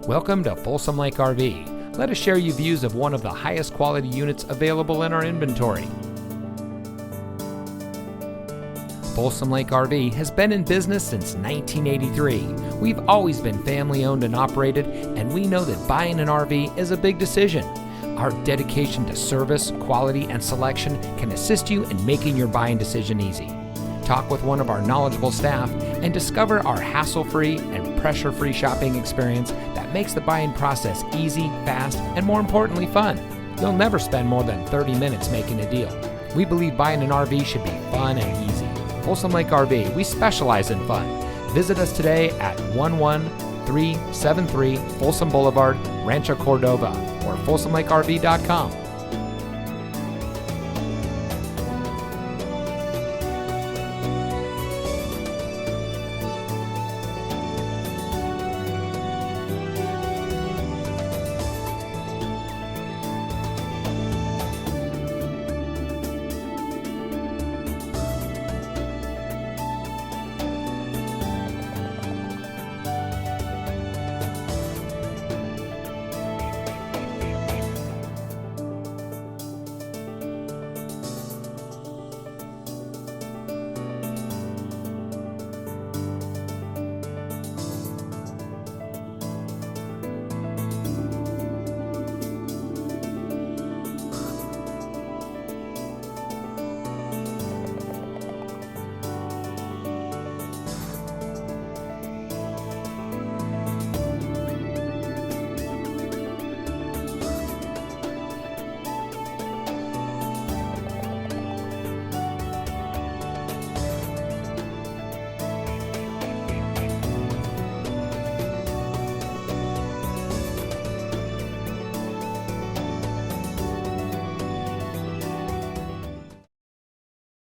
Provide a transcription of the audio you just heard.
Welcome to Folsom Lake RV. Let us share you views of one of the highest quality units available in our inventory. Folsom Lake RV has been in business since 1983. We've always been family owned and operated, and we know that buying an RV is a big decision. Our dedication to service, quality, and selection can assist you in making your buying decision easy. Talk with one of our knowledgeable staff and discover our hassle-free and pressure-free shopping experience that makes the buying process easy, fast, and more importantly, fun. You'll never spend more than 30 minutes making a deal. We believe buying an RV should be fun and easy. Folsom Lake RV, we specialize in fun. Visit us today at 11373 Folsom Blvd, Rancho Cordova, or folsomlakerv.com.